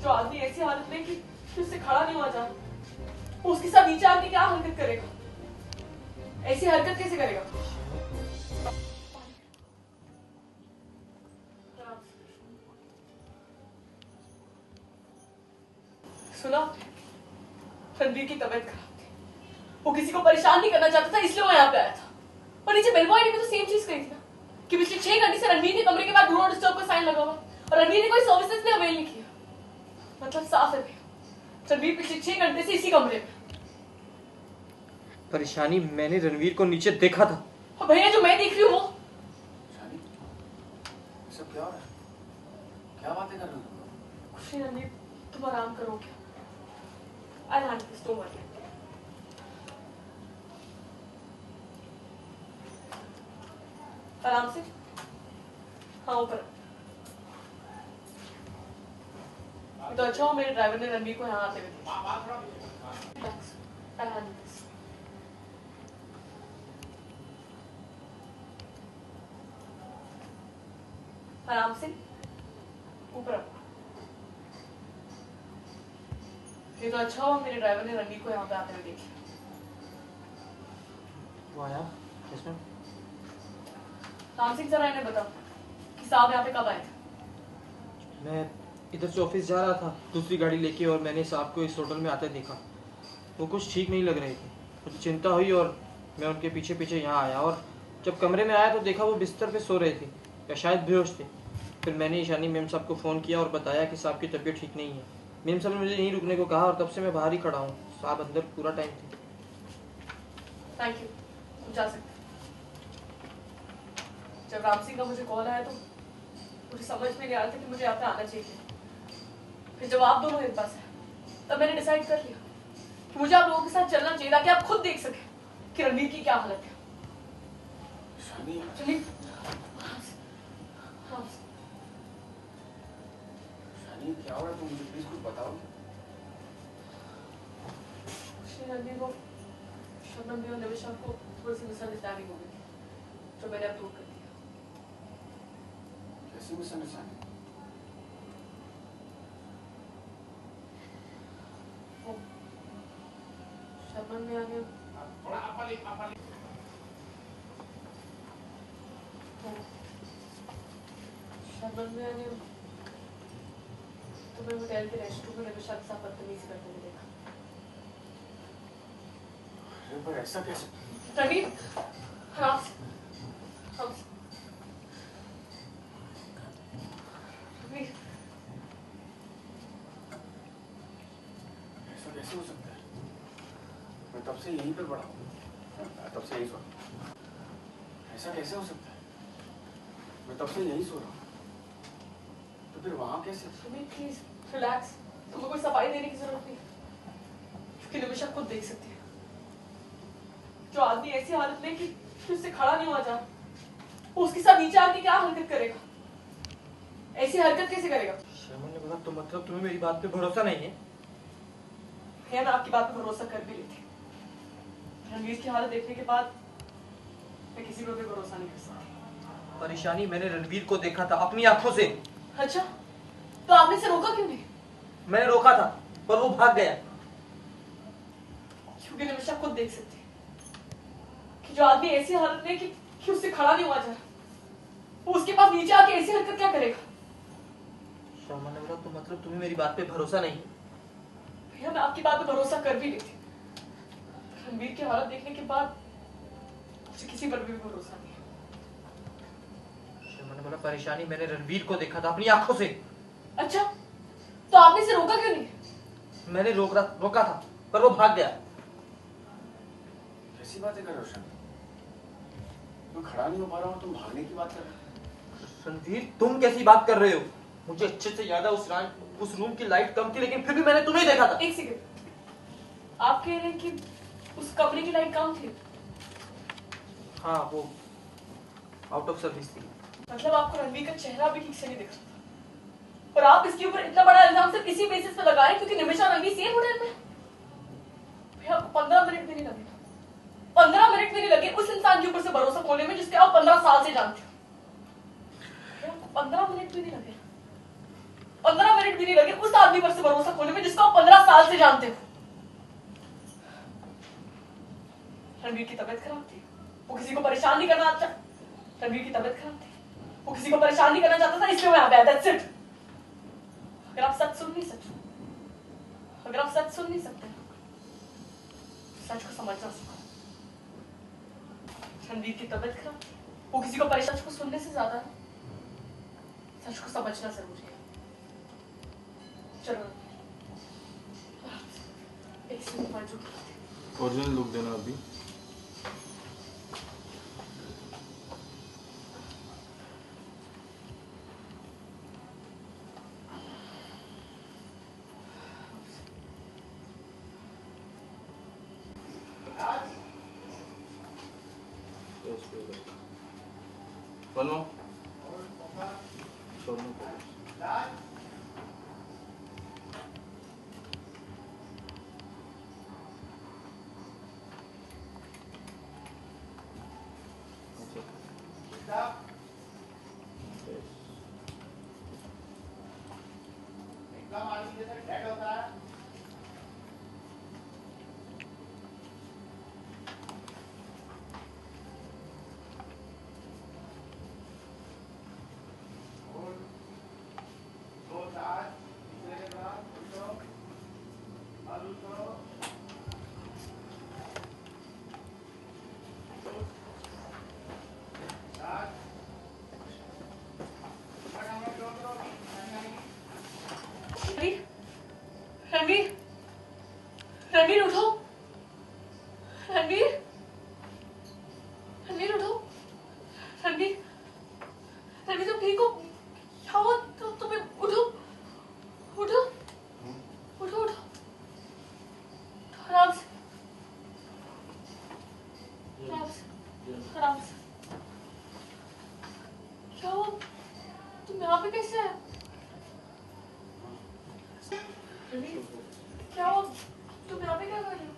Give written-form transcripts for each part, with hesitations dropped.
जो आदमी ऐसी हालत में कि उससे खड़ा नहीं हुआ जा, वो उसके साथ नीचे आके क्या हरकत करेगा? ऐसी हरकत कैसे करेगा? सुना, रणवीर की तबीयत खराब थी, वो किसी को परेशान नहीं करना चाहता था, इसलिए वो यहाँ पे आया था। और नीचे बेलबॉय ने भी तो सेम चीज कही थी ना कि पिछले 6 घंटे से रणवीर के कमरे के बाद डू नॉट डिस्टर्ब का साइन लगा हुआ और रणवीर ने कोई सर्विसेज भी अवेल नहीं किया। मतलब साफ है रणवीर पिछले 6 घंटे से इसी कमरे में। परेशानी मैंने रणवीर को नीचे देखा था। और भैया जो मैं देख रही हूँ वो सब क्या हो रहा है? क्या बातें कर रहे हो? कुछ नहीं रणवीर, तुम आराम करो क्या? I handle this, don't worry. आराम से, हाँ ऊपर। तो अच्छा हो मेरे ड्राइवर ने रणवीर को यहाँ आते हुए देखा। I handle this. आराम से ऊपर। ये तो अच्छा हुआ मेरे ड्राइवर ने रणवीर को यहाँ पे आते हुए देखा। वो आया इसमें? राम सिंह जरा इन्हें बताओ कि साहब यहाँ पे कब आए थे? मैं इधर से ऑफिस जा रहा था दूसरी गाड़ी लेके और मैंने साहब को इस होटल में आते देखा। वो कुछ ठीक नहीं लग रहे थे, मुझे चिंता हुई और मैं उनके पीछे पीछे यहाँ आया और जब कमरे में आया तो देखा वो बिस्तर पे सो रहे थे या शायद बेहोश थे। फिर मैंने ईशानी मैम साहब को फ़ोन किया और बताया कि साहब की तबीयत ठीक नहीं है। मैम साहब ने मुझे यहीं रुकने को कहा और तब से मैं बाहर ही खड़ा हूँ। साहब अंदर पूरा टाइम थे। थैंक यू, तुम जा सकते। जब राम सिंह का मुझे कॉल आया तो मुझे समझ में नहीं आ रहा था कि मुझे यहाँ पे आना चाहिए। फिर जब आप दोनों मेरे पास है तब मैंने डिसाइड कर लिया कि मुझे आप लोगों के साथ चलना चाहिए ताकि आप खुद देख सकें कि रणवीर की क्या हालत है। चलिए। हाँ। क्या हो रहा है? तुम मुझे प्लीज कुछ बताओ। रणवीर को शबनम भी और निवेशा को थोड़ी सी मिसअंडरस्टैंडिंग हो गई थी जो मैंने अप्रूव कर दिया। कैसी मिसअंडरस्टैंडिंग? शबनम ने आगे तुम्हें होटल के रेस्टरूम में निवेशा के साथ बदतमीजी करते हुए देखा। पर ऐसा कैसे? रणवीर, हाँ, रणवीर, ऐसा कैसे हो सकता है? मैं तब से यहीं पर पड़ा हूँ, तब से यहीं सो रहा हूँ। ऐसा कैसे हो सकता है? मैं तब से यहीं सो रहा हूँ, तो फिर वहाँ कैसे? रणवीर प्लीज रिलैक्स, तुम्हें कोई सफाई देने की जरूरत नहीं क्योंकि निवेशा खुद देख सकती है। जो आदमी ऐसी हालत में कि उससे खड़ा नहीं हुआ जा, वो उसके साथ नीचे आके क्या हरकत करेगा? ऐसी हरकत कैसे करेगा? शर्मा ने बोला तो मतलब तुम्हें मेरी बात पे भरोसा नहीं है? मैं आपकी बात पे भरोसा कर भी ली थी। रणवीर की हालत देखने के बाद मैं किसी पर भी भरोसा नहीं कर सकती। परेशानी मैंने रणवीर को देखा था अपनी आंखों से। अच्छा, तो आपने इसे रोका क्यों नहीं? मैंने रोका था पर वो भाग गया। क्योंकि निवेशा खुद देख सकती है कि जो आदमी ऐसी हालत में कि उससे खड़ा नहीं हुआ जा रहा, वो उसके पास नीचे आके ऐसी हरकत क्या करेगा? शर्मा ने बोला तो मतलब तुम्हें मेरी बात पे भरोसा नहीं? भैया मैं आपकी बात पे भरोसा कर भी ली थी। रणवीर की हालत देखने के बाद मुझे किसी पर भी भरोसा नहीं। शर्मा ने बोला परेशानी मैंने रणवीर को देखा था अपनी आंखों से। अच्छा, तो आपने इसे रोका क्यों नहीं? मैंने रोका था पर वो भाग गया। कैसी बातें कर रहे हो शर्मा? मैं खड़ा नहीं हो पा रहा हूँ, तुम भागने की बात कर रहे हो? रणवीर तुम कैसी बात कर रहे हो? मुझे अच्छे से याद है उस रूम की लाइट कम थी लेकिन फिर भी मैंने तुम्हें देखा था। एक सेकंड, आप कह रहे हैं कि उस कमरे की लाइट कम थी? हाँ, वो आउट ऑफ सर्विस थी। मतलब आपको रणवीर का चेहरा भी ठीक से नहीं दिख रहा था और आप इसके ऊपर इतना बड़ा इल्जाम सिर्फ इसी बेसिस पे लगा रहे क्योंकि निमिषा रणवीर सेम होटल में? भैया आपको 15 मिनट भी नहीं लगे, 15 मिनट भी नहीं लगे उस इंसान के ऊपर से भरोसा खोने में जिसके आप 15 साल से जानते हो। 15 मिनट भी नहीं लगे 15 मिनट भी नहीं लगे उस आदमी पर से भरोसा खोने में जिसको आप 15 साल से जानते हो। रणवीर की तबीयत खराब थी, वो किसी को परेशान नहीं करना चाहता। रणवीर की तबीयत खराब थी, वो किसी को परेशान नहीं करना चाहता था, इसलिए वो यहाँ पे आया। That's it। अगर आप सच सुन नहीं सकते, अगर आप सच सुन नहीं सकते, सच को समझना सीखो। रणवीर की तबीयत खराब थी, वो किसी को परेशान को सुनने से ज्यादा सच को समझना जरूरी है। चलो एक सेकंड पर जो ओरिजिनल लुक देना अभी। One more. Short more. Ranveer, Ranveer उठो, रणवीर, रणवीर उठो, रणवीर, रणवीर तुम ठीक हो? क्या हुआ तुम्हें? उठो, उठो, उठो, उठो, आराम से, आराम से, आराम से। क्या हुआ? तुम यहाँ पे कैसे आए? क्या हो? तुम यहाँ पे क्या कर रहे हो?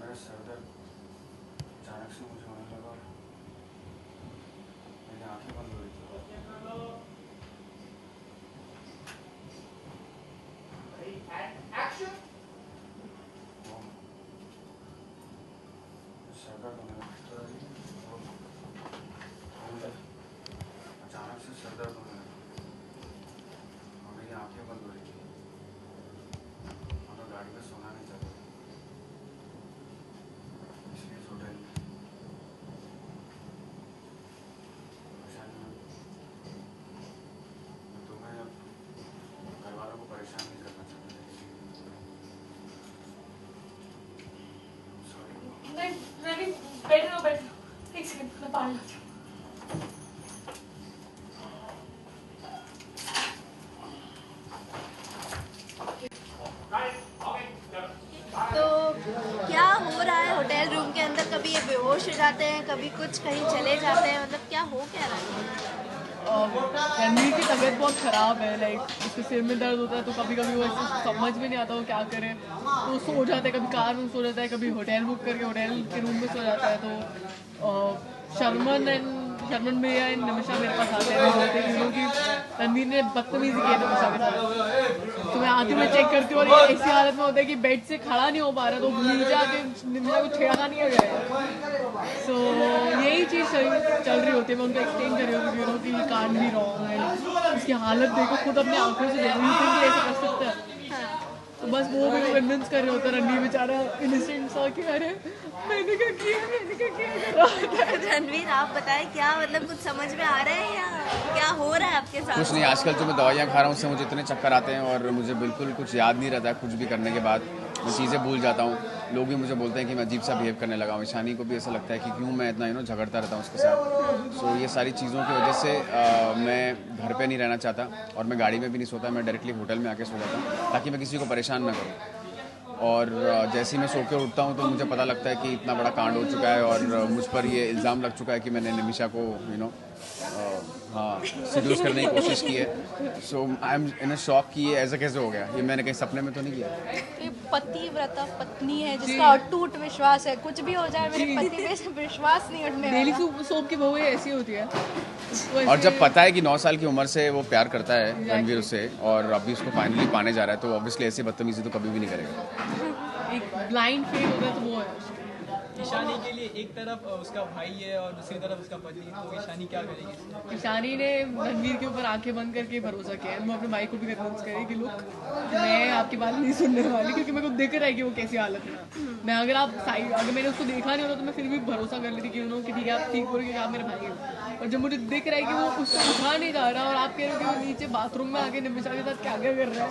मेरा सर दर्द अचानक से मुझे होने लगा और मेरी आंखें बंद हो गई थी। सर दर्द होने लगा, अचानक से सर दर्द होने लगा और मेरी आंखें बंद हो रही थी और मैं गाड़ी में सोना नहीं चाहता, इसलिए इस होटल में परेशानी हुई। मैं तुम्हें अब घर वालों को परेशान नहीं करना चाहता, सॉरी। नहीं, रणवीर, बैठ रहो, बैठ रहो। एक सेकंड, मैं पानी लाती हूँ। तो क्या हो रहा है होटल रूम के अंदर? कभी ये बेहोश हो जाते हैं, कभी कुछ कहीं चले जाते हैं, मतलब क्या हो क्या रहा है? रणवीर की तबीयत बहुत ख़राब है, लाइक उसके सिर में दर्द होता है तो कभी कभी वो ऐसे समझ में नहीं आता वो क्या करे, तो सो जाता है, कभी कार में सो जाता है, कभी होटल बुक करके होटल के रूम में सो जाता है। तो शर्मन भैया एंड निमिषा मेरे पास आते हैं, बोलते हैं क्योंकि रणवीर ने बदतमीजी की है निमिषा के साथ। तो मैं आती हूँ, मैं चेक करती हूँ और ये ऐसी हालत में होता है कि बेड से खड़ा नहीं हो पा रहा, तो नीचे आके निमिषा को छेड़ा नहीं हो जाएगा। सो यही चीज़ चल रही होती है, मैं उनको एक्सप्लेन कर रही हूँ कि कांट बी रॉन्ग है, इसकी हालत देखो, खुद अपने आंखों से देखो, यू थिंक ऐसा कर सकता है। तो बस वो भी कन्विंस कर रहे होता है, रणवीर बेचारा इनोसेंट सा कि अरे मैंने क्या किया कर रहा होता है। रणवीर आप बताएं, क्या मतलब कुछ समझ में आ रहा है या क्या हो रहा है आपके साथ? कुछ नहीं, आजकल जो मैं दवाइयाँ खा रहा हूँ उससे मुझे इतने चक्कर आते हैं और मुझे बिल्कुल कुछ याद नहीं रहता है। कुछ भी करने के बाद मैं चीज़ें भूल जाता हूँ। लोग भी मुझे बोलते हैं कि मैं अजीब सा बिहेव करने लगा हूँ। ईशानी को भी ऐसा लगता है कि क्यों मैं इतना झगड़ता रहता हूँ उसके साथ। सो ये सारी चीज़ों की वजह से मैं घर पे नहीं रहना चाहता और मैं गाड़ी में भी नहीं सोता, मैं डायरेक्टली होटल में आके सो जाता हूँ ताकि मैं किसी को परेशान ना करूँ। और जैसे ही मैं सो के उठता हूँ तो मुझे पता लगता है कि इतना बड़ा कांड हो चुका है और मुझ पर ये इल्ज़ाम लग चुका है कि मैंने निमिषा को हाँ सिड्यूस करने की कोशिश की है। सो I am in a shock कि ये ऐसा कैसे हो गया, ये मैंने कहीं सपने में तो नहीं किया। ये पतिव्रता पत्नी है जिसका अटूट विश्वास है, कुछ भी हो जाए मेरे पति पे विश्वास नहीं उठने डेली वाला। सोप की बहू ऐसी होती है। उसको और ऐसे- जब पता है कि 9 साल की उम्र से वो प्यार करता है रणवीर उससे, और अभी उसको फाइनली पाने जा रहा है, तो ऑब्वियसली ऐसी बदतमीजी तो कभी भी नहीं करेगा। एक ब्लाइंड फेथ होता है तो वो है। ईशानी के लिए एक तरफ उसका भाई है और दूसरी तरफ उसका पति, तो ईशानी क्या करेगी? ईशानी ने रणवीर के ऊपर आंखें बंद करके भरोसा किया है। मैं अपने भाई को भी कन्विंस करी कि लुक, मैं आपकी बात नहीं सुनने वाली, क्योंकि मेरे को दिख रहा है कि वो कैसी हालत में है। मैं अगर मैंने उसको देखा नहीं होता तो मैं फिर भी भरोसा कर लेती कि कि ठीक है आप ठीक बोल रहे, आप मेरे भाई हो। और जब मुझे दिख रहा है कि वो उसको उठा नहीं जा रहा और आप कह रहे हो कि वो नीचे बाथरूम में आके निमिषा के साथ क्या क्या कर रहा है,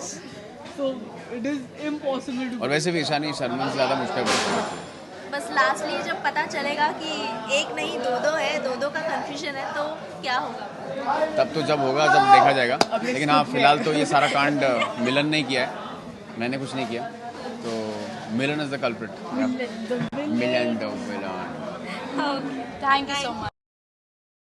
तो इट इज इम्पॉसिबल टू। और वैसे भी ईशानी शर्मा से ज़्यादा मुझ पर भरोसा करती है। बस लास्टली जब पता चलेगा कि एक नहीं दो है, दो का कंफ्यूजन है, तो क्या होगा? तब तो जब होगा जब देखा जाएगा। लेकिन हाँ, फिलहाल तो ये सारा कांड मिलन ने किया है, मैंने कुछ नहीं किया। तो Milan is the culprit. Milan the villain. Thank you so much.